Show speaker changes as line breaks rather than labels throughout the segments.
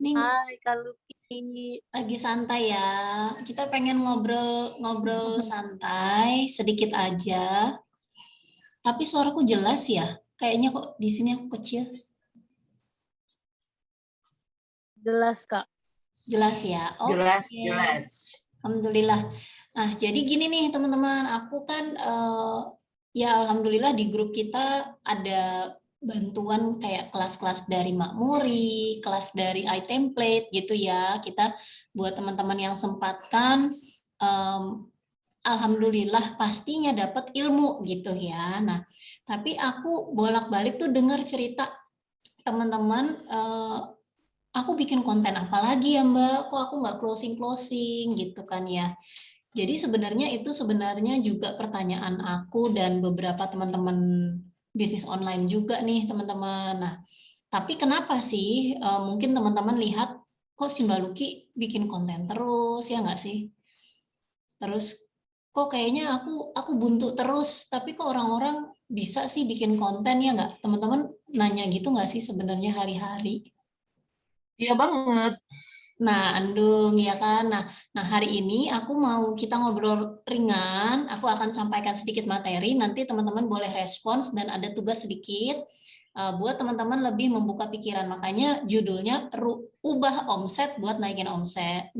Nih
Hai Kak Luki.
lagi santai ya. Kita pengen ngobrol-ngobrol santai sedikit aja. Tapi suaraku jelas ya. Kayaknya kok di sini aku kecil.
Jelas Kak.
Jelas ya.
Jelas,
Oke.
jelas.
Alhamdulillah. Nah, jadi gini nih teman-teman, aku kan ya alhamdulillah di grup kita ada bantuan kayak kelas-kelas dari Makmuri, kelas dari iTemplate gitu ya. Kita buat teman-teman yang sempatkan em, alhamdulillah pastinya dapat ilmu gitu ya. Nah, tapi aku bolak-balik tuh dengar cerita teman-teman aku bikin konten apa lagi ya Mbak? Kok aku nggak closing-closing gitu kan ya. Jadi sebenarnya juga pertanyaan aku dan beberapa teman-teman bisnis online juga nih teman-teman. Nah, tapi kenapa sih mungkin teman-teman lihat kok si Mbak Luki bikin konten terus ya nggak sih? Terus kok kayaknya aku buntu terus, tapi kok orang-orang bisa sih bikin konten ya nggak? Teman-teman nanya gitu nggak sih sebenarnya hari-hari?
Iya banget.
Nah, Andung ya kan. Nah, hari ini aku mau kita ngobrol ringan. Aku akan sampaikan sedikit materi. Nanti teman-teman boleh respons dan ada tugas sedikit buat teman-teman lebih membuka pikiran. Makanya judulnya ubah omset buat naikin omset,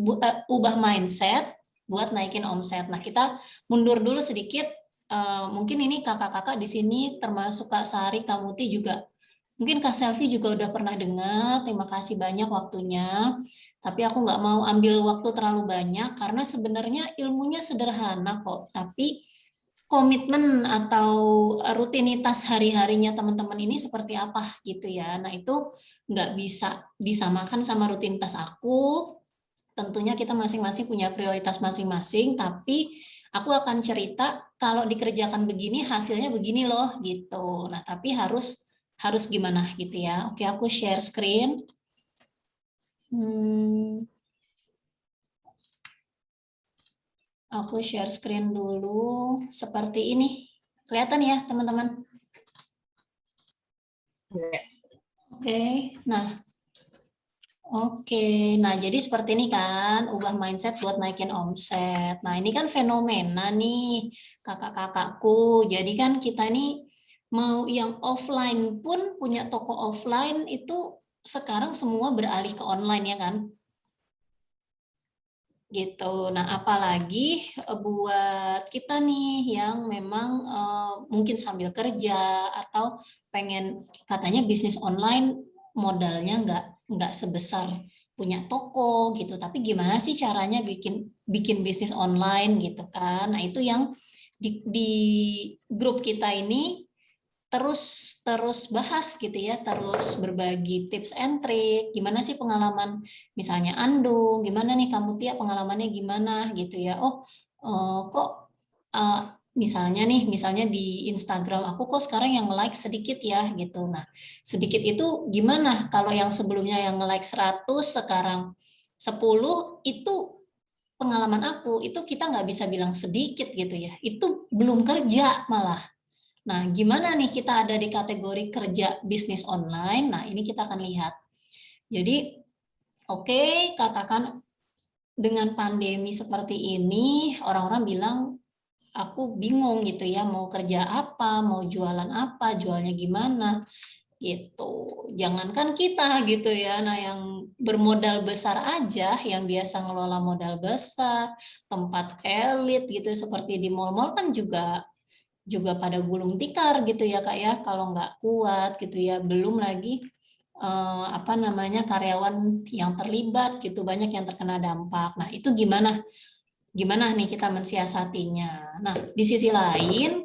ubah mindset buat naikin omset. Nah, kita mundur dulu sedikit. Mungkin ini kakak-kakak di sini termasuk Kak Sari, Kak Muti juga. Mungkin Kak Selvi juga udah pernah dengar. Terima kasih banyak waktunya. Tapi aku nggak mau ambil waktu terlalu banyak karena sebenarnya ilmunya sederhana kok. Tapi komitmen atau rutinitas hari-harinya teman-teman ini seperti apa gitu ya. Nah itu nggak bisa disamakan sama rutinitas aku. Tentunya kita masing-masing punya prioritas masing-masing, tapi aku akan cerita kalau dikerjakan begini hasilnya begini loh gitu. Nah tapi harus harus gimana gitu ya. Oke aku share screen. Hmm, Aku share screen dulu seperti ini. Kelihatan ya, teman-teman? Oke. Nah, Nah, jadi seperti ini kan, ubah mindset buat naikin omset. Nah, ini kan fenomena nih, kakak-kakakku. Jadi kan kita nih mau yang offline pun punya toko offline itu sekarang semua beralih ke online ya kan? Gitu. Nah, apalagi buat kita nih yang memang mungkin sambil kerja atau pengen katanya bisnis online modalnya nggak sebesar punya toko gitu. Tapi gimana sih caranya bikin bikin bisnis online gitu kan? Nah, itu yang di grup kita ini terus terus bahas gitu ya, terus berbagi tips and trick, gimana sih pengalaman misalnya Andung, gimana nih kamu Tia pengalamannya gimana gitu ya. Kok misalnya di Instagram aku kok sekarang yang like sedikit ya gitu. Nah, sedikit itu gimana kalau yang sebelumnya yang like 100 sekarang 10 itu pengalaman aku itu kita nggak bisa bilang sedikit gitu ya. Itu belum kerja malah. Nah, gimana nih kita ada di kategori kerja bisnis online? Nah, ini kita akan lihat. Jadi, oke, katakan dengan pandemi seperti ini, orang-orang bilang, aku bingung gitu ya, mau kerja apa, mau jualan apa, jualnya gimana, gitu. Jangankan kita gitu ya, nah yang bermodal besar aja, yang biasa ngelola modal besar, tempat elit gitu, seperti di mall-mall kan juga juga pada gulung tikar gitu ya Kak ya kalau nggak kuat gitu ya belum lagi apa namanya karyawan yang terlibat gitu banyak yang terkena dampak. Nah itu gimana gimana nih kita mensiasatinya. Nah di sisi lain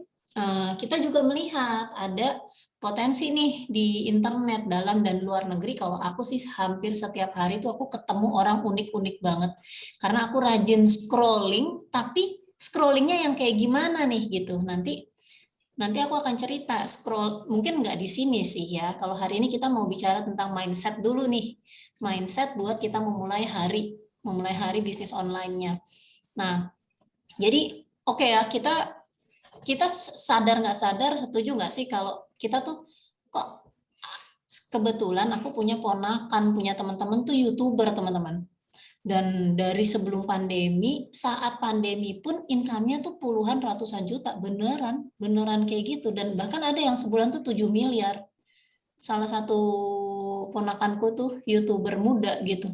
kita juga melihat ada potensi nih di internet dalam dan luar negeri. Kalau aku sih hampir setiap hari tuh aku ketemu orang unik-unik banget karena aku rajin scrolling tapi scrollingnya yang kayak gimana nih gitu nanti Nanti aku akan cerita, scroll, mungkin nggak di sini sih ya. Kalau hari ini kita mau bicara tentang mindset dulu nih. Mindset buat kita memulai hari bisnis online-nya. Nah, jadi oke ya, kita sadar nggak sadar, setuju nggak sih kalau kita tuh kok kebetulan aku punya ponakan, punya teman-teman tuh YouTuber, teman-teman. Dan dari sebelum pandemi, saat pandemi pun income-nya tuh puluhan ratusan juta, beneran kayak gitu. Dan bahkan ada yang sebulan tuh 7 miliar. Salah satu ponakanku tuh YouTuber muda gitu.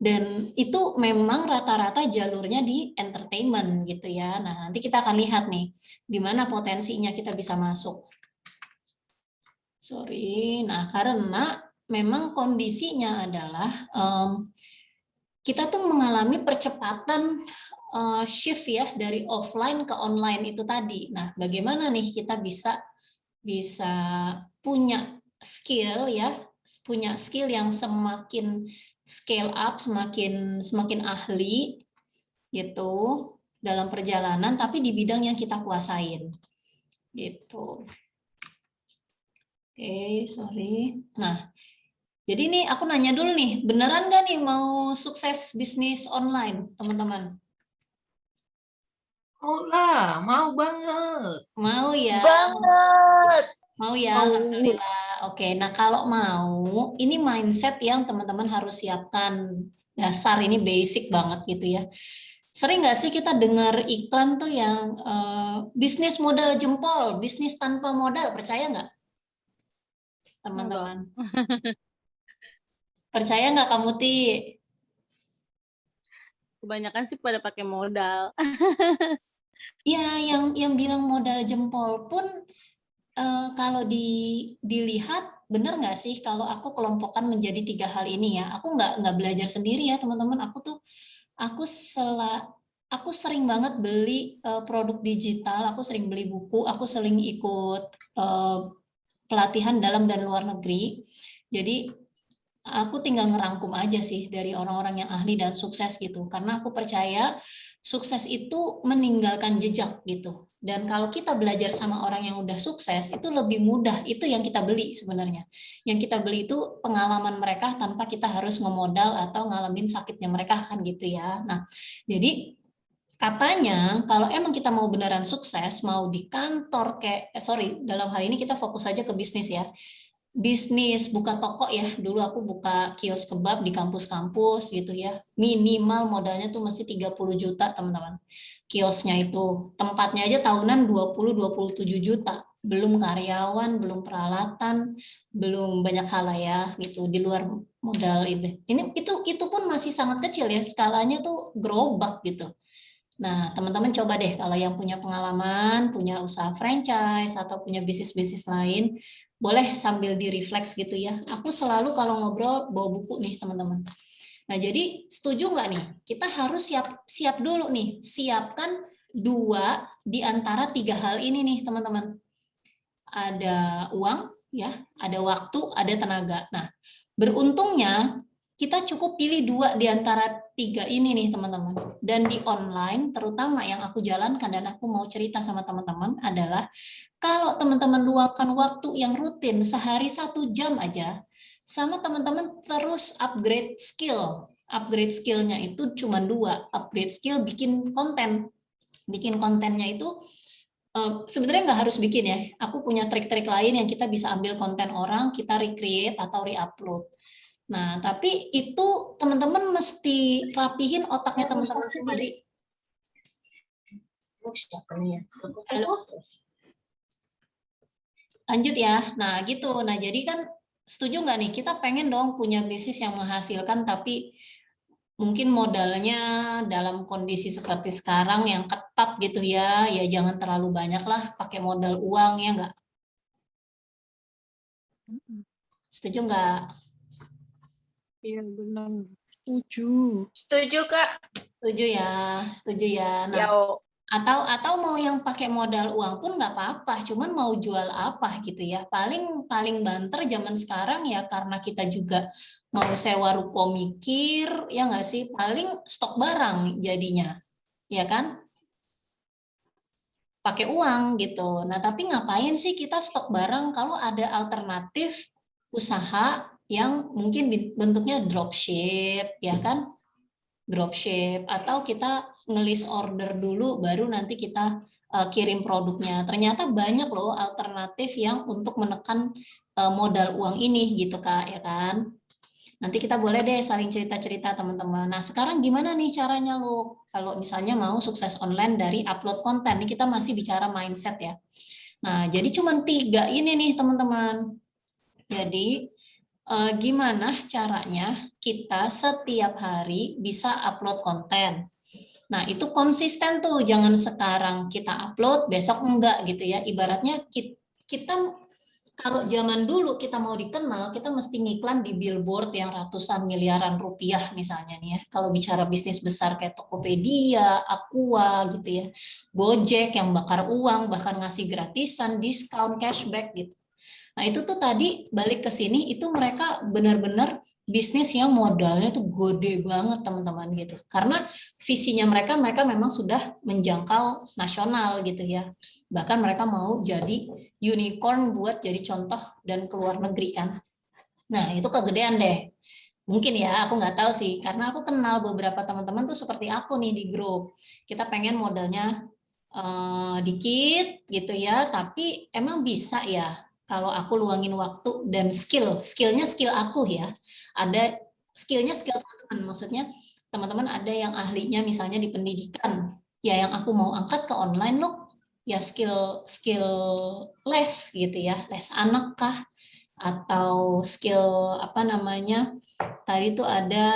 Dan itu memang rata-rata jalurnya di entertainment gitu ya. Nah, nanti kita akan lihat nih, di mana potensinya kita bisa masuk. Sorry, nah karena memang kondisinya adalah kita tuh mengalami percepatan shift ya dari offline ke online itu tadi. Nah, bagaimana nih kita bisa punya skill ya, punya skill yang semakin scale up, semakin ahli gitu dalam perjalanan, tapi di bidang yang kita kuasain gitu. Oke, sorry. Nah, jadi nih aku nanya dulu nih, beneran nggak nih mau sukses bisnis online, teman-teman?
Mau lah, mau banget.
Mau ya?
Banget.
Mau ya,
Mau.
alhamdulillah. Oke, nah kalau mau, ini mindset yang teman-teman harus siapkan. Dasar ini basic banget gitu ya. Sering nggak sih kita dengar iklan tuh yang bisnis modal jempol, bisnis tanpa modal, percaya nggak, teman-teman? Percaya nggak kamu, Ti?
Kebanyakan sih pada pakai modal.
Ya, yang bilang modal jempol pun kalau dilihat benar nggak sih kalau aku kelompokkan menjadi 3 hal ini ya. Aku nggak belajar sendiri ya teman-teman. Aku sering banget beli produk digital. Aku sering beli buku. Aku sering ikut pelatihan dalam dan luar negeri. Jadi aku tinggal ngerangkum aja sih dari orang-orang yang ahli dan sukses gitu. Karena aku percaya sukses itu meninggalkan jejak gitu. Dan kalau kita belajar sama orang yang udah sukses, itu lebih mudah. Itu yang kita beli sebenarnya. Yang kita beli itu pengalaman mereka tanpa kita harus ngemodal atau ngalamin sakitnya mereka kan gitu ya. Nah, jadi katanya kalau emang kita mau beneran sukses, mau di kantor dalam hal ini kita fokus aja ke bisnis ya. Bisnis buka toko ya, dulu aku buka kios kebab di kampus-kampus gitu ya, minimal modalnya tuh mesti 30 juta teman-teman. Kiosnya itu tempatnya aja tahunan 20-27 juta, belum karyawan, belum peralatan, belum banyak hal lah ya gitu di luar modal itu pun masih sangat kecil ya, skalanya tuh gerobak gitu. Nah, teman-teman coba deh kalau yang punya pengalaman, punya usaha franchise atau punya bisnis-bisnis lain, boleh sambil direfleks gitu ya. Aku selalu kalau ngobrol bawa buku nih, teman-teman. Nah, jadi setuju nggak nih? Kita harus siap dulu nih, siapkan 2 di antara 3 hal ini nih, teman-teman. Ada uang, ya, ada waktu, ada tenaga. Nah, beruntungnya kita cukup pilih 2 di antara 3 ini nih teman-teman. Dan di online, terutama yang aku jalankan dan aku mau cerita sama teman-teman adalah kalau teman-teman luangkan waktu yang rutin sehari 1 jam aja, sama teman-teman terus upgrade skill. Upgrade skillnya itu cuma 2, upgrade skill bikin konten. Bikin kontennya itu sebenarnya nggak harus bikin ya. Aku punya trik-trik lain yang kita bisa ambil konten orang, kita recreate atau re-upload. Nah, tapi itu teman-teman mesti rapihin otaknya teman-teman sendiri. Halo? Lanjut ya. Nah, gitu. Nah, jadi kan setuju nggak nih? Kita pengen dong punya bisnis yang menghasilkan, tapi mungkin modalnya dalam kondisi seperti sekarang yang ketat gitu ya, ya jangan terlalu banyak lah pakai modal uang ya nggak? Setuju nggak?
Iya benar. Setuju.
Setuju, Kak.
Setuju ya, setuju ya. Nah,
Yo.
atau mau yang pakai modal uang pun nggak apa-apa, cuman mau jual apa gitu ya. Paling banter zaman sekarang ya karena kita juga mau sewa ruko mikir, ya nggak sih? Paling stok barang jadinya, ya kan? Pakai uang gitu. Nah, tapi ngapain sih kita stok barang kalau ada alternatif usaha yang mungkin bentuknya dropship, ya kan? Dropship atau kita ngelis order dulu baru nanti kita kirim produknya. Ternyata banyak loh alternatif yang untuk menekan modal uang ini gitu Kak, ya kan? Nanti kita boleh deh saling cerita-cerita teman-teman. Nah, sekarang gimana nih caranya lo? Kalau misalnya mau sukses online dari upload konten, ini kita masih bicara mindset ya. Nah, jadi cuma 3 ini nih teman-teman. Jadi gimana caranya kita setiap hari bisa upload konten. Nah, itu konsisten tuh, jangan sekarang kita upload, besok enggak gitu ya. Ibaratnya kita kalau zaman dulu kita mau dikenal, kita mesti ngiklan di billboard yang ratusan miliaran rupiah misalnya nih ya. Kalau bicara bisnis besar kayak Tokopedia, Aqua gitu ya, Gojek yang bakar uang, bahkan ngasih gratisan, diskon, cashback gitu. Nah, itu tuh tadi balik ke sini itu mereka benar-benar bisnis yang modalnya tuh gede banget teman-teman gitu. Karena visinya mereka memang sudah menjangkau nasional gitu ya. Bahkan mereka mau jadi unicorn buat jadi contoh dan keluar negeri kan. Nah, itu kegedean deh. Mungkin ya, aku nggak tahu sih. Karena aku kenal beberapa teman-teman tuh seperti aku nih di grup. Kita pengen modalnya dikit gitu ya, tapi emang bisa ya kalau aku luangin waktu dan skillnya skill aku ya, ada skillnya skill teman-teman, maksudnya teman-teman ada yang ahlinya misalnya di pendidikan, ya yang aku mau angkat ke online loh, ya skill skill les gitu ya, les anak kah, atau skill apa namanya, tadi tuh ada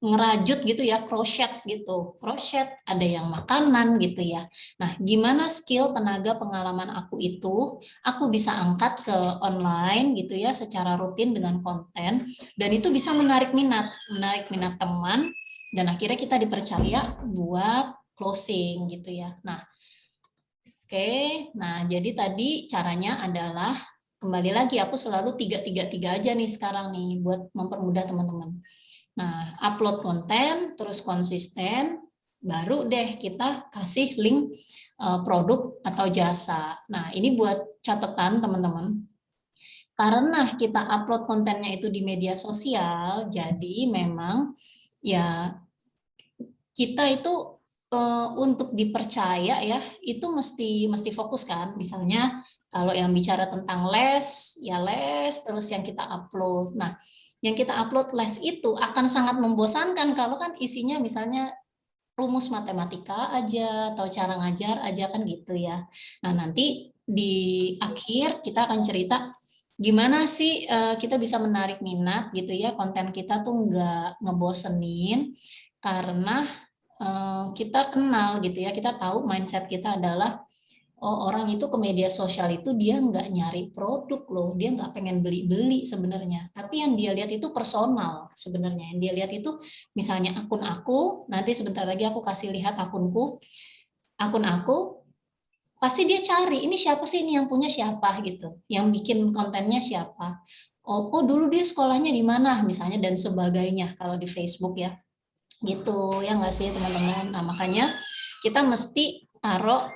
ngerajut gitu ya, crochet gitu, crochet, ada yang makanan gitu ya. Nah, gimana skill, tenaga, pengalaman aku itu, aku bisa angkat ke online gitu ya, secara rutin dengan konten, dan itu bisa menarik minat teman, dan akhirnya kita dipercaya buat closing gitu ya. Nah, oke, nah jadi tadi caranya adalah, kembali lagi aku selalu 3-3-3 aja nih sekarang nih, buat mempermudah teman-teman. Nah, upload konten, terus konsisten, baru deh kita kasih link produk atau jasa. Nah, ini buat catatan teman-teman. Karena kita upload kontennya itu di media sosial, jadi memang ya kita itu untuk dipercaya ya, itu mesti fokus kan. Misalnya kalau yang bicara tentang les, ya les, terus yang kita upload. Nah, yang kita upload les itu akan sangat membosankan kalau kan isinya misalnya rumus matematika aja atau cara ngajar aja kan gitu ya. Nah, nanti di akhir kita akan cerita gimana sih kita bisa menarik minat gitu ya, konten kita tuh nggak ngebosenin karena kita kenal gitu ya, kita tahu mindset kita adalah oh, orang itu ke media sosial itu dia nggak nyari produk loh, dia nggak pengen beli-beli sebenarnya. Tapi yang dia lihat itu personal sebenarnya. Yang dia lihat itu misalnya akun aku, nanti sebentar lagi aku kasih lihat akunku, akun aku, pasti dia cari ini siapa sih ini yang punya siapa gitu, yang bikin kontennya siapa. Oh dulu dia sekolahnya di mana misalnya dan sebagainya kalau di Facebook ya. Gitu ya nggak sih teman-teman. Nah makanya kita mesti taruh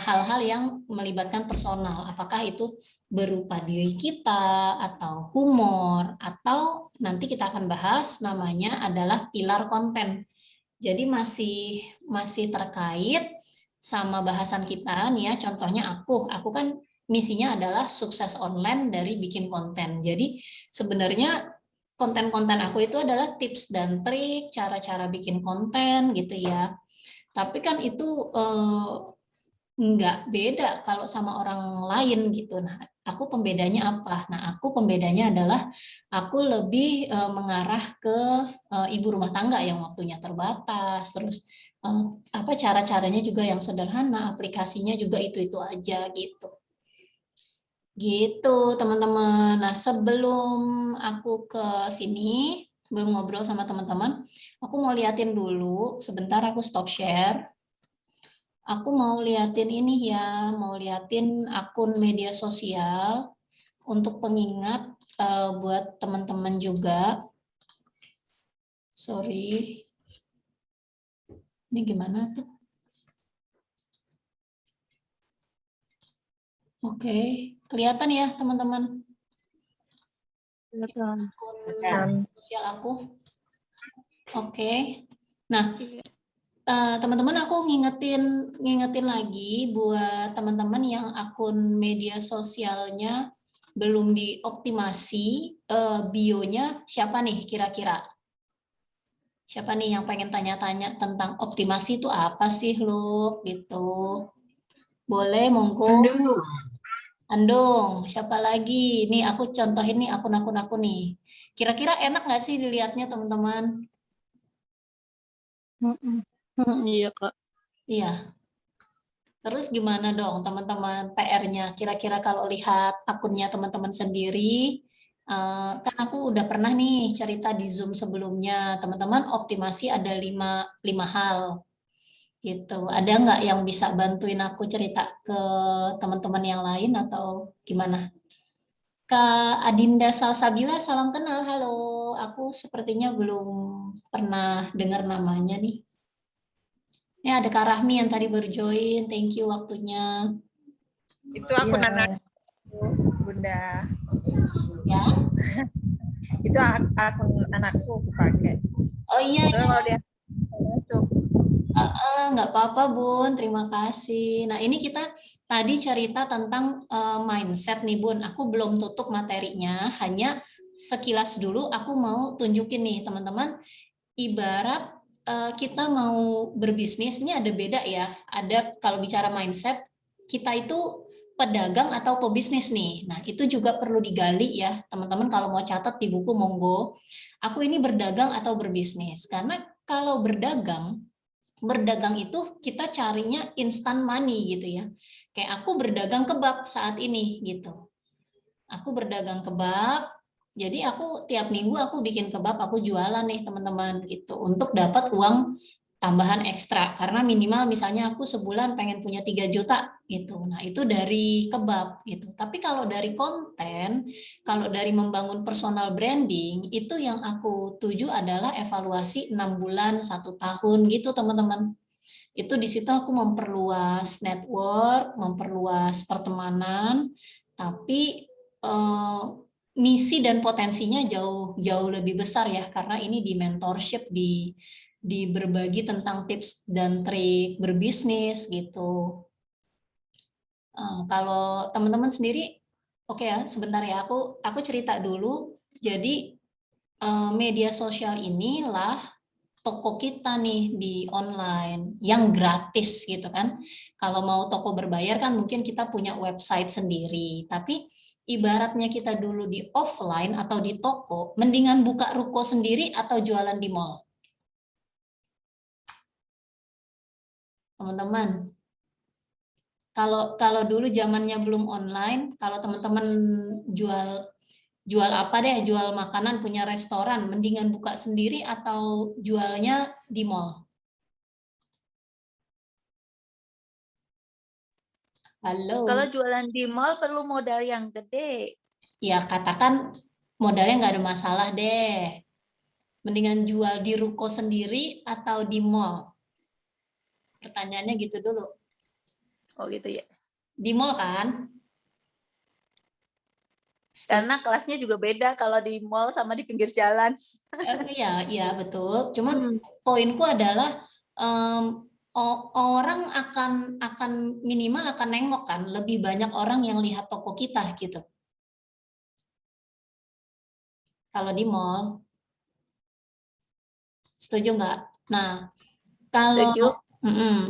hal-hal yang melibatkan personal, apakah itu berupa diri kita atau humor, atau nanti kita akan bahas namanya adalah pilar konten. Jadi masih terkait sama bahasan kita nih ya. Contohnya aku kan misinya adalah sukses online dari bikin konten. Jadi sebenarnya konten-konten aku itu adalah tips dan trik, cara-cara bikin konten gitu ya. Tapi kan itu nggak beda kalau sama orang lain gitu. Nah, aku pembedanya apa? Nah, aku pembedanya adalah aku lebih mengarah ke ibu rumah tangga yang waktunya terbatas, terus apa cara-caranya juga yang sederhana, aplikasinya juga itu-itu aja gitu. Gitu, teman-teman. Nah, sebelum aku ke sini, belum ngobrol sama teman-teman, aku mau liatin dulu, sebentar aku stop share. Aku mau liatin ini ya, mau liatin akun media sosial untuk pengingat buat teman-teman juga. Sorry. Ini gimana tuh? Oke, kelihatan ya teman-teman? Akun sosial aku. Oke. Nah, teman-teman aku ngingetin lagi buat teman-teman yang akun media sosialnya belum dioptimasi, bionya siapa nih kira-kira? Siapa nih yang pengen tanya-tanya tentang optimasi itu apa sih lu gitu? Boleh, monggo.
Aduh,
Andung, siapa lagi? Nih aku contohin nih akun-akun aku nih. Kira-kira enak nggak sih dilihatnya teman-teman?
Iya, Kak.
Iya. Terus gimana dong teman-teman PR-nya? Kira-kira kalau lihat akunnya teman-teman sendiri, kan aku udah pernah nih cerita di Zoom sebelumnya, teman-teman optimasi ada lima hal gitu. Ada nggak yang bisa bantuin aku cerita ke teman-teman yang lain atau gimana? Kak Adinda Salsabila, salam kenal. Halo, aku sepertinya belum pernah dengar namanya nih. Ini ada Kak Rahmi yang tadi baru join. Thank you waktunya.
Itu akun
Iya,
anakku, Bunda.
Ya.
Itu akun anakku aku pakai.
Oh iya,
Soalnya kalau dia masuk.
nggak apa-apa Bun, terima kasih. Nah ini kita tadi cerita tentang mindset nih Bun. Aku belum tutup materinya, hanya sekilas dulu aku mau tunjukin nih teman-teman. Ibarat kita mau berbisnis, ini ada beda ya. Ada kalau bicara mindset, kita itu pedagang atau pebisnis nih. Nah itu juga perlu digali ya teman-teman. Kalau mau catat di buku monggo. Aku ini berdagang atau berbisnis. Karena kalau berdagang itu kita carinya instant money gitu ya. Kayak aku berdagang kebab saat ini gitu. Aku berdagang kebab, jadi aku tiap minggu aku bikin kebab, aku jualan nih teman-teman gitu untuk dapat uang tambahan ekstra karena minimal misalnya aku sebulan pengen punya 3 juta gitu. Nah, itu dari kebab gitu. Tapi kalau dari konten, kalau dari membangun personal branding, itu yang aku tuju adalah evaluasi 6 bulan, 1 tahun gitu teman-teman. Itu di situ aku memperluas network, memperluas pertemanan, tapi misi dan potensinya jauh jauh lebih besar ya karena ini di mentorship di berbagi tentang tips dan trik berbisnis gitu. Kalau teman-teman sendiri, oke ya sebentar ya aku cerita dulu. Jadi media sosial inilah toko kita nih di online yang gratis gitu kan. Kalau mau toko berbayar kan mungkin kita punya website sendiri. Tapi ibaratnya kita dulu di offline atau di toko, mendingan buka ruko sendiri atau jualan di mall. Teman-teman, kalau dulu zamannya belum online, kalau teman-teman jual jual apa deh, jual makanan punya restoran, mendingan buka sendiri atau jualnya di mall. Halo.
Kalau jualan di mall perlu modal yang gede.
Ya katakan modalnya nggak ada masalah deh. Mendingan jual di ruko sendiri atau di mall? Pertanyaannya gitu dulu.
Oh gitu ya.
Di mall kan?
Karena kelasnya juga beda kalau di mall sama di pinggir jalan.
Iya, iya betul. Cuman poinku adalah orang akan minimal akan nengok kan. Lebih banyak orang yang lihat toko kita gitu. Kalau di mall, setuju nggak? Nah, kalau
Setuju?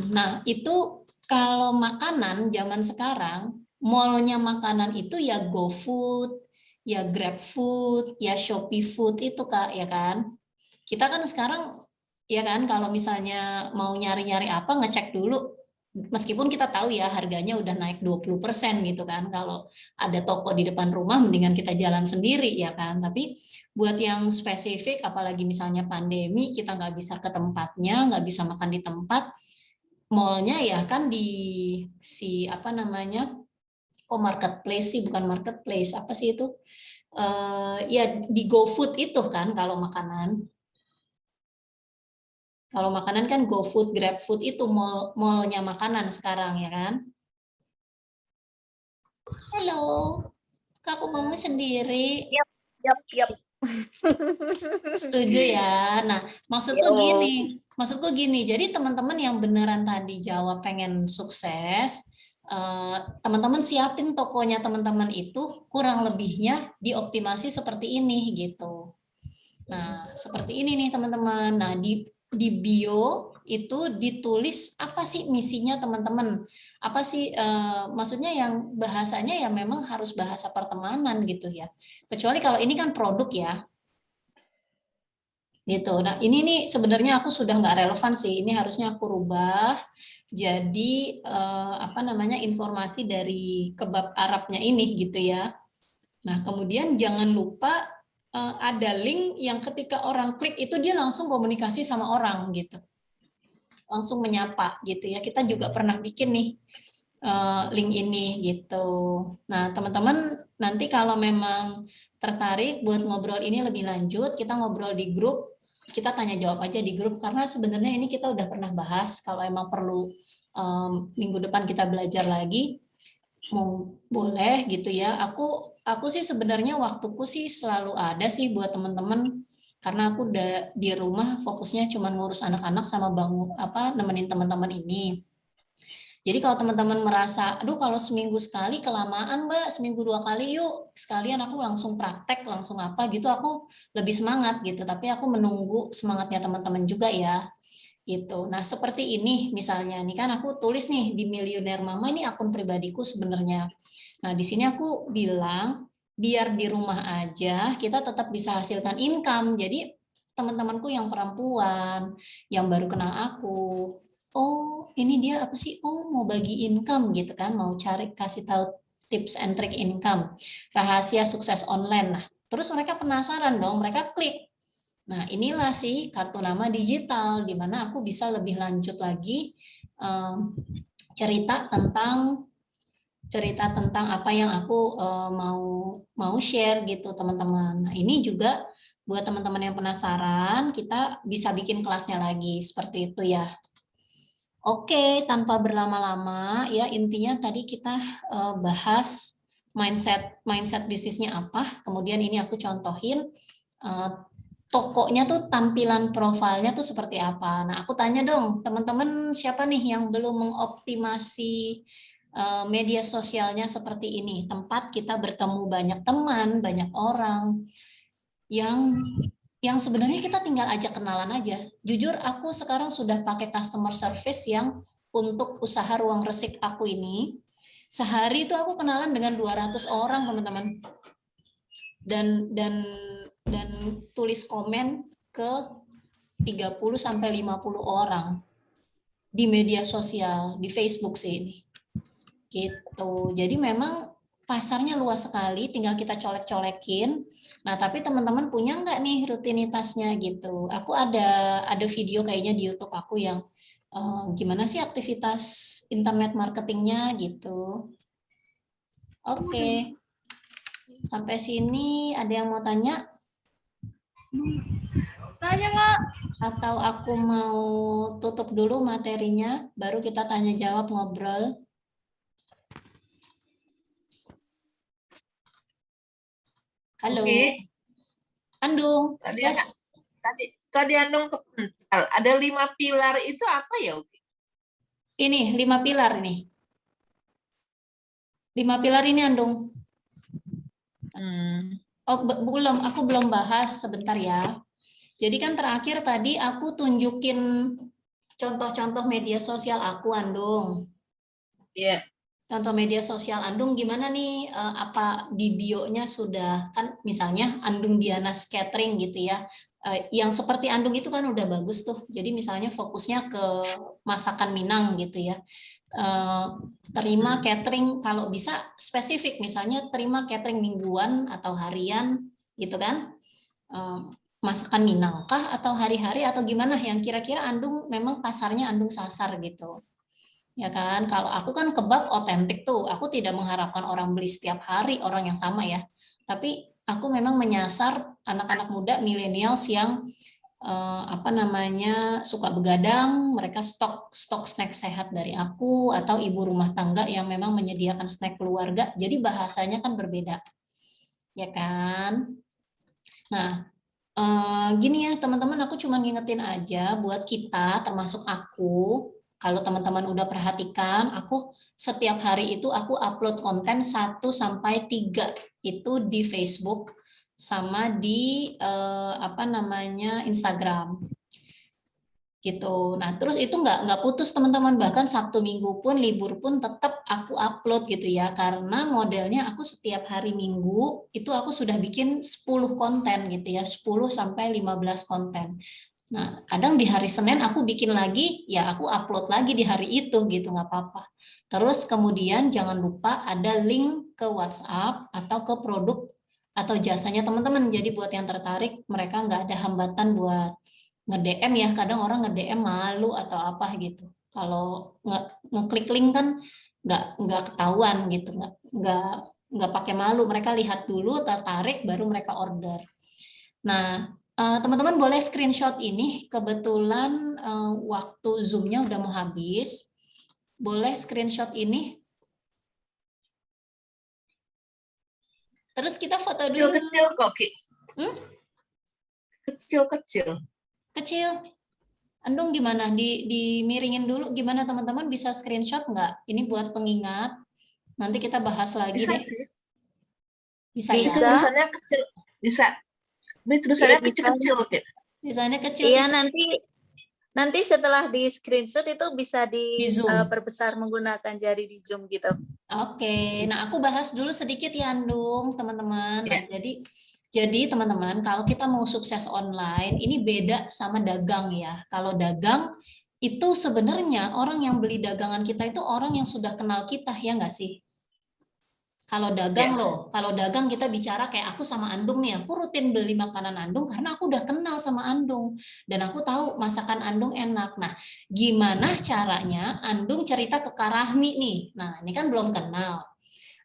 nah itu kalau makanan zaman sekarang, mallnya makanan itu ya GoFood, ya GrabFood, ya Shopee Food itu Kak, ya kan? Kita kan sekarang ya kan kalau misalnya mau nyari-nyari apa ngecek dulu. Meskipun kita tahu ya harganya udah naik 20% gitu kan. Kalau ada toko di depan rumah mendingan kita jalan sendiri ya kan. Tapi buat yang spesifik apalagi misalnya pandemi kita nggak bisa ke tempatnya, nggak bisa makan di tempat, mallnya ya kan di si apa namanya kok marketplace sih bukan marketplace apa sih itu ya di GoFood itu kan kalau makanan kan GoFood GrabFood itu mallnya makanan sekarang ya kan. Halo, kak aku ngomong sendiri.
Yap.
Setuju ya. Nah, maksudku gini. Jadi teman-teman yang beneran tadi jawab pengen sukses, teman-teman siapin tokonya teman-teman itu kurang lebihnya dioptimasi seperti ini gitu. Nah, seperti ini nih teman-teman. Nah, di bio itu ditulis apa sih misinya teman-teman? Apa sih maksudnya yang bahasanya ya memang harus bahasa pertemanan gitu ya. Kecuali kalau ini kan produk ya. Gitu. Nah, ini nih sebenarnya aku sudah nggak relevan sih. Ini harusnya aku rubah jadi apa namanya informasi dari kebab Arabnya ini gitu ya. Nah, kemudian jangan lupa ada link yang ketika orang klik itu dia langsung komunikasi sama orang gitu. Langsung menyapa gitu ya. Kita juga pernah bikin nih link ini gitu. Nah, teman-teman nanti kalau memang tertarik buat ngobrol ini lebih lanjut, kita ngobrol di grup, kita tanya jawab aja di grup karena sebenarnya ini kita udah pernah bahas. Kalau emang perlu minggu depan kita belajar lagi, mau boleh gitu ya. Aku sih sebenarnya waktuku sih selalu ada sih buat teman-teman karena aku udah di rumah fokusnya cuma ngurus anak-anak sama bangun nemenin teman-teman ini. Jadi kalau teman-teman merasa, aduh kalau seminggu sekali kelamaan Mbak, seminggu 2 kali yuk, sekalian aku langsung praktek, langsung apa gitu, aku lebih semangat gitu. Tapi aku menunggu semangatnya teman-teman juga ya. Gitu. Nah, seperti ini misalnya, ini kan aku tulis nih di Milioner Mama, ini akun pribadiku sebenarnya. Nah, di sini aku bilang, biar di rumah aja kita tetap bisa hasilkan income. Jadi teman-temanku yang perempuan, yang baru kenal aku, oh ini dia apa sih? Oh mau bagi income gitu kan, mau cari kasih tahu tips and trick income, rahasia sukses online. Nah, terus mereka penasaran dong, mereka klik. Nah, inilah sih kartu nama digital, di mana aku bisa lebih lanjut lagi cerita tentang apa yang aku mau share gitu teman-teman. Nah, ini juga buat teman-teman yang penasaran, kita bisa bikin kelasnya lagi seperti itu ya. Oke, tanpa berlama-lama ya intinya tadi kita bahas mindset bisnisnya apa. Kemudian ini aku contohin tokonya tuh tampilan profilnya tuh seperti apa. Nah, aku tanya dong, teman-teman siapa nih yang belum mengoptimasi media sosialnya seperti ini? Tempat kita bertemu banyak teman, banyak orang yang sebenarnya kita tinggal ajak kenalan aja. Jujur aku sekarang sudah pakai customer service yang untuk usaha ruang resik aku ini. Sehari itu aku kenalan dengan 200 orang, teman-teman. Dan tulis komen ke 30 sampai 50 orang di media sosial, di Facebook sih ini. Gitu. Jadi memang pasarnya luas sekali, tinggal kita colek-colekin. Nah, tapi teman-teman punya nggak nih rutinitasnya gitu? Aku ada video kayaknya di YouTube aku yang gimana sih aktivitas internet marketingnya gitu. Oke. Sampai sini ada yang mau tanya?
Tanya, Kak.
Atau aku mau tutup dulu materinya, baru kita tanya jawab ngobrol. Halo.
Oke.
Andung.
Tadi
Yes.
tadi Andung kepental. Ada 5 pilar itu apa ya, Uki?
Ini 5 pilar ini. 5 pilar ini Andung. Oh, belum, aku belum bahas, sebentar ya. Jadi kan terakhir tadi aku tunjukin contoh-contoh media sosial aku, Andung.
Iya.
Contoh media sosial Andung gimana nih, apa di bio-nya sudah, kan misalnya Andung Diana Catering gitu ya, yang seperti Andung itu kan udah bagus tuh, jadi misalnya fokusnya ke masakan Minang gitu ya, terima catering kalau bisa spesifik, misalnya terima catering mingguan atau harian gitu kan, masakan Minang kah atau hari-hari atau gimana yang kira-kira Andung memang pasarnya Andung sasar gitu. Ya kan, kalau aku kan kebab otentik tuh, aku tidak mengharapkan orang beli setiap hari orang yang sama ya, tapi aku memang menyasar anak-anak muda millennials yang suka begadang, mereka stok snack sehat dari aku, atau ibu rumah tangga yang memang menyediakan snack keluarga, jadi bahasanya kan berbeda, ya kan. Nah, gini ya teman-teman, aku cuma ngingetin aja buat kita, termasuk aku, kalau teman-teman udah perhatikan, aku setiap hari itu aku upload konten 1 sampai 3 itu di Facebook sama di apa namanya Instagram gitu. Nah, terus itu nggak putus teman-teman, bahkan Sabtu Minggu pun libur pun tetap aku upload gitu ya, karena modelnya aku setiap hari Minggu itu aku sudah bikin 10 konten gitu ya, 10 sampai 15 konten. Nah, kadang di hari Senin aku bikin lagi, ya aku upload lagi di hari itu gitu, nggak apa-apa. Terus kemudian jangan lupa ada link ke WhatsApp atau ke produk atau jasanya teman-teman. Jadi buat yang tertarik, mereka nggak ada hambatan buat nge-DM ya, kadang orang nge-DM malu atau apa gitu. Kalau ngeklik link kan nggak ketahuan gitu, nggak pakai malu, mereka lihat dulu, tertarik, baru mereka order. Nah, teman-teman boleh screenshot ini, kebetulan waktu Zoom-nya udah mau habis, boleh screenshot ini. Terus kita foto dulu.
Kecil-kecil kok, Ki. Kecil-kecil.
Kecil. Andung gimana? Dimiringin dulu gimana teman-teman, bisa screenshot nggak? Ini buat pengingat. Nanti kita bahas lagi
Bisa
deh.
sih.
Bisa
Itu
ya?
tulisannya kecil. Bisa. Ini tulisannya
Iya,
kecil-kecil, Ki.
Desainnya kecil.
Iya, nanti setelah di screenshot itu bisa
Di Zoom.
diperbesar menggunakan jari di Zoom gitu.
Oke, nah aku bahas dulu sedikit ya Andung, teman-teman. Nah, jadi teman-teman, kalau kita mau sukses online, ini beda sama dagang ya. Kalau dagang, itu sebenarnya orang yang beli dagangan kita itu orang yang sudah kenal kita, ya nggak sih? Kalau dagang loh, kalau dagang kita bicara kayak aku sama Andung nih, aku rutin beli makanan Andung karena aku udah kenal sama Andung dan aku tahu masakan Andung enak. Nah, gimana caranya Andung cerita ke Karahmi nih? Nah, ini kan belum kenal.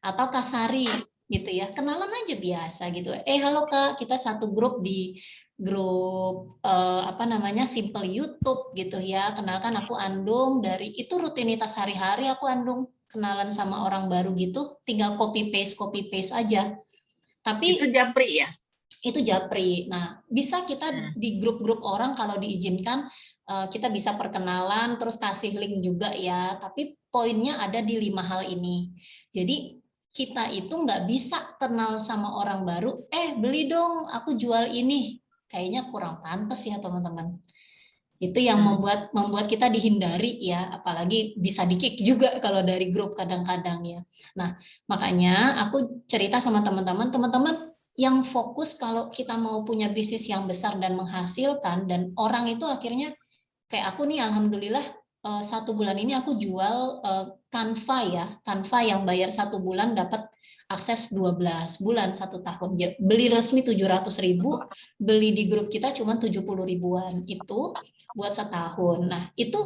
Atau Kasari gitu ya, kenalan aja biasa gitu. Halo Kak, kita satu grup di grup apa namanya Simple YouTube gitu ya. Kenalkan aku Andung, dari itu rutinitas sehari-hari aku Andung kenalan sama orang baru gitu, tinggal copy paste aja. Tapi
itu japri ya?
Itu japri. Nah, bisa kita di grup-grup orang kalau diizinkan kita bisa perkenalan, terus kasih link juga ya. Tapi poinnya ada di 5 hal ini. Jadi kita itu nggak bisa kenal sama orang baru, beli dong, aku jual ini. Kayaknya kurang pantas ya teman-teman. Itu yang membuat kita dihindari ya, apalagi bisa di-kick juga kalau dari grup kadang-kadang ya. Nah, makanya aku cerita sama teman-teman yang fokus kalau kita mau punya bisnis yang besar dan menghasilkan, dan orang itu akhirnya kayak aku nih, alhamdulillah 1 bulan ini aku jual Canva ya, Canva yang bayar 1 bulan dapat akses 12 bulan 1 tahun. Beli resmi 700.000, beli di grup kita cuma 70 ribuan, itu buat setahun. Nah, itu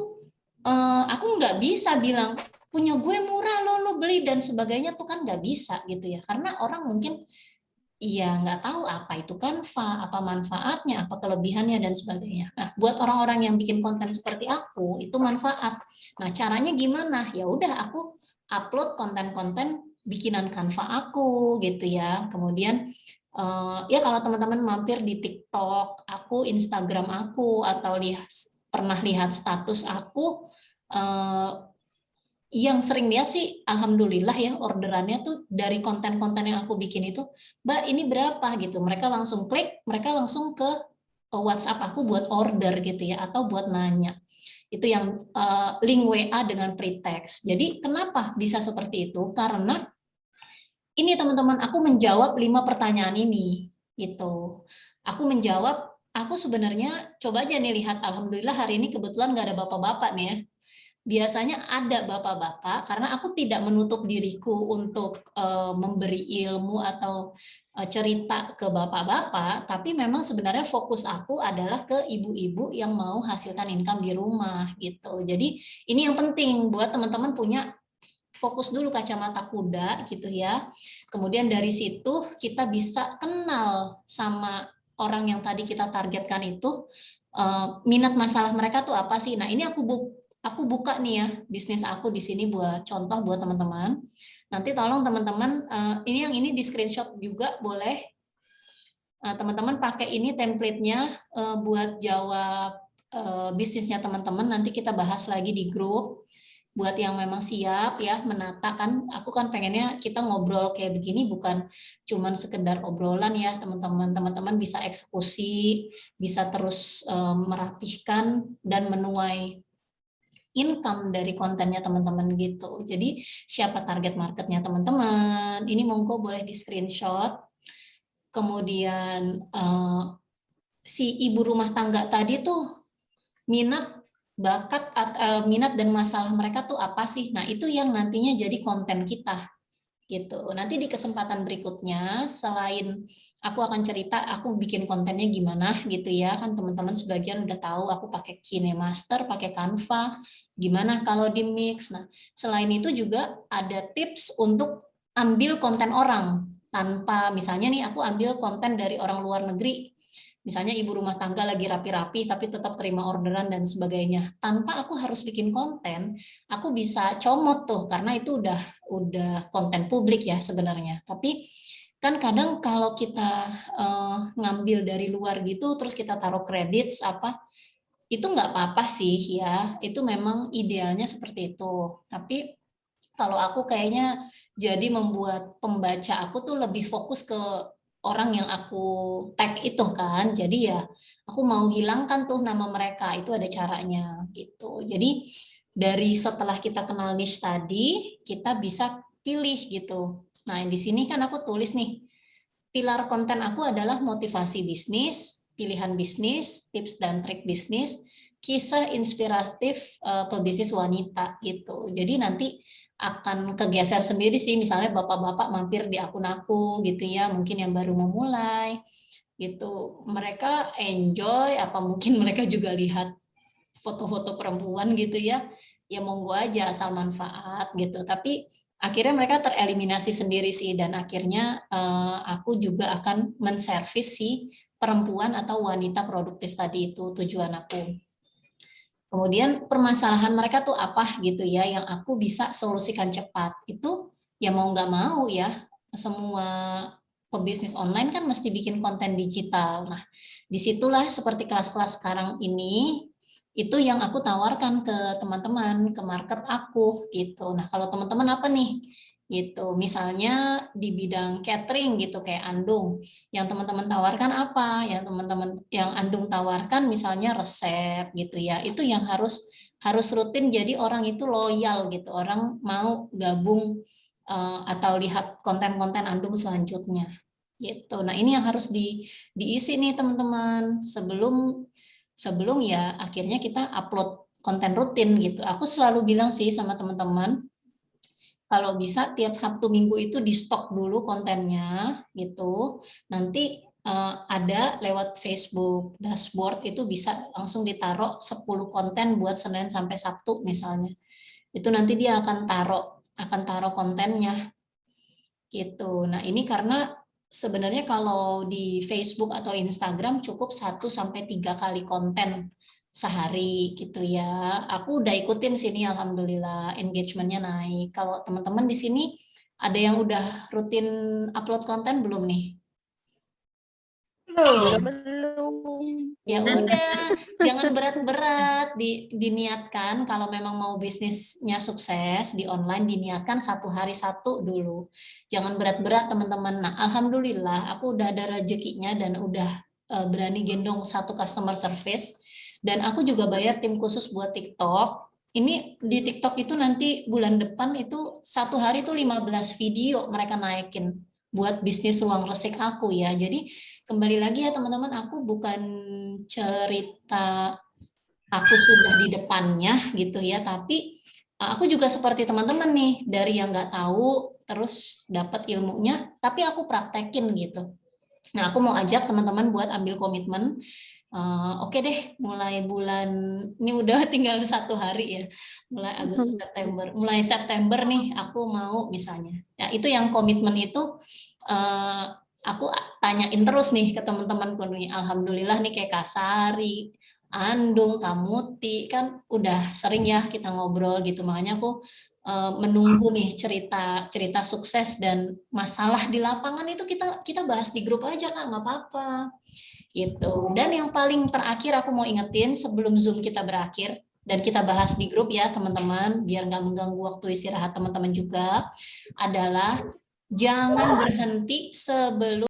aku nggak bisa bilang punya gue murah lo beli dan sebagainya, tuh kan nggak bisa gitu ya, karena orang mungkin nggak tahu apa itu Canva, apa manfaatnya, apa kelebihannya dan sebagainya. Nah, buat orang-orang yang bikin konten seperti aku itu manfaat. Nah, caranya gimana? Ya udah, aku upload konten-konten bikinan Canva aku gitu ya. Kemudian ya kalau teman-teman mampir di TikTok aku, Instagram aku, atau pernah lihat status aku, yang sering lihat sih alhamdulillah ya, orderannya tuh dari konten-konten yang aku bikin itu, Mbak ini berapa gitu, mereka langsung klik, mereka langsung ke WhatsApp aku buat order gitu ya, atau buat nanya. Itu yang link WA dengan pretext. Jadi kenapa bisa seperti itu? Karena ini teman-teman, aku menjawab 5 pertanyaan ini gitu. Aku menjawab, aku sebenarnya coba aja nih lihat, alhamdulillah hari ini kebetulan nggak ada bapak-bapak nih ya. Biasanya ada bapak-bapak, karena aku tidak menutup diriku untuk memberi ilmu atau cerita ke bapak-bapak, tapi memang sebenarnya fokus aku adalah ke ibu-ibu yang mau hasilkan income di rumah gitu. Jadi ini yang penting buat teman-teman punya fokus dulu kacamata kuda gitu ya. Kemudian dari situ kita bisa kenal sama orang yang tadi kita targetkan itu, minat masalah mereka tuh apa sih. Nah, ini aku buka nih ya bisnis aku di sini buat contoh buat teman-teman. Nanti tolong teman-teman ini yang ini di screenshot juga boleh. teman-teman pakai ini template-nya buat jawab bisnisnya teman-teman. Nanti kita bahas lagi di grup. Buat yang memang siap ya menata, kan aku kan pengennya kita ngobrol kayak begini bukan cuman sekedar obrolan ya teman-teman. Teman-teman bisa eksekusi, bisa terus merapihkan dan menuai income dari kontennya teman-teman gitu. Jadi siapa target marketnya teman-teman, ini monggo boleh di screenshot. Kemudian si ibu rumah tangga tadi tuh minat, bakat, minat dan masalah mereka tuh apa sih? Nah, itu yang nantinya jadi konten kita gitu. Nanti di kesempatan berikutnya, selain aku akan cerita aku bikin kontennya gimana gitu ya, kan teman-teman sebagian udah tahu aku pakai KineMaster, pakai Canva, gimana kalau di mix. Nah, selain itu juga ada tips untuk ambil konten orang tanpa, misalnya nih aku ambil konten dari orang luar negeri. Misalnya ibu rumah tangga lagi rapi-rapi tapi tetap terima orderan dan sebagainya. Tanpa aku harus bikin konten, aku bisa comot tuh karena itu udah konten publik ya sebenarnya. Tapi kan kadang kalau kita ngambil dari luar gitu terus kita taruh kredit apa, itu nggak apa-apa sih ya. Itu memang idealnya seperti itu. Tapi kalau aku kayaknya jadi membuat pembaca aku tuh lebih fokus ke orang yang aku tag itu kan. Jadi ya aku mau hilangkan tuh nama mereka, itu ada caranya gitu. Jadi dari setelah kita kenal niche tadi, kita bisa pilih gitu. Nah, di sini kan aku tulis nih, pilar konten aku adalah motivasi bisnis, pilihan bisnis, tips dan trik bisnis, kisah inspiratif pebisnis wanita gitu. Jadi nanti akan kegeser sendiri sih, misalnya bapak-bapak mampir di akun aku gitu ya, mungkin yang baru memulai gitu, mereka enjoy apa mungkin mereka juga lihat foto-foto perempuan gitu ya, ya monggo aja asal manfaat gitu. Tapi akhirnya mereka tereliminasi sendiri sih, dan akhirnya aku juga akan menservis si perempuan atau wanita produktif tadi, itu tujuan aku. Kemudian permasalahan mereka tuh apa gitu ya, yang aku bisa solusikan cepat. Itu ya mau nggak mau ya, semua pebisnis online kan mesti bikin konten digital. Nah, disitulah seperti kelas-kelas sekarang ini, itu yang aku tawarkan ke teman-teman, ke market aku gitu. Nah, kalau teman-teman apa nih? Gitu. Misalnya di bidang catering gitu kayak Andung. Yang teman-teman tawarkan apa? Yang Andung tawarkan misalnya resep gitu ya. Itu yang harus rutin, jadi orang itu loyal gitu. Orang mau gabung atau lihat konten-konten Andung selanjutnya. Gitu. Nah, ini yang harus diisi nih teman-teman sebelum ya akhirnya kita upload konten rutin gitu. Aku selalu bilang sih sama teman-teman, kalau bisa tiap Sabtu Minggu itu di stok dulu kontennya gitu. Nanti ada lewat Facebook dashboard, itu bisa langsung ditaruh 10 konten buat Senin sampai Sabtu misalnya. Itu nanti dia akan taruh kontennya gitu. Nah, ini karena sebenarnya kalau di Facebook atau Instagram cukup 1 sampai 3 kali konten sehari gitu ya. Aku udah ikutin sini, alhamdulillah engagementnya naik. Kalau teman-teman di sini ada yang udah rutin upload konten belum nih?
Belum.
Ya udah, jangan berat-berat, diniatkan kalau memang mau bisnisnya sukses di online, diniatkan 1 hari 1 dulu. Jangan berat-berat teman-teman. Nah, alhamdulillah aku udah ada rezekinya dan udah berani gendong 1 customer service, dan aku juga bayar tim khusus buat TikTok. Ini di TikTok itu nanti bulan depan itu 1 hari itu 15 video mereka naikin buat bisnis ruang resik aku ya. Jadi kembali lagi ya teman-teman, aku bukan cerita aku sudah di depannya gitu ya, tapi aku juga seperti teman-teman nih, dari yang nggak tahu terus dapat ilmunya, tapi aku praktekin gitu. Nah, aku mau ajak teman-teman buat ambil komitmen. Oke deh, mulai bulan ini udah tinggal 1 hari ya, mulai Agustus September, mulai September nih aku mau misalnya. Ya itu yang komitmen itu aku tanyain terus nih ke teman-temanku nih. Alhamdulillah nih kayak Kasari, Andung, Kamuti kan udah sering ya kita ngobrol gitu, makanya aku menunggu nih cerita sukses dan masalah di lapangan itu kita bahas di grup aja Kak, nggak apa-apa gitu. Dan yang paling terakhir aku mau ingetin sebelum Zoom kita berakhir dan kita bahas di grup ya teman-teman, biar nggak mengganggu waktu istirahat teman-teman juga, adalah jangan berhenti sebelum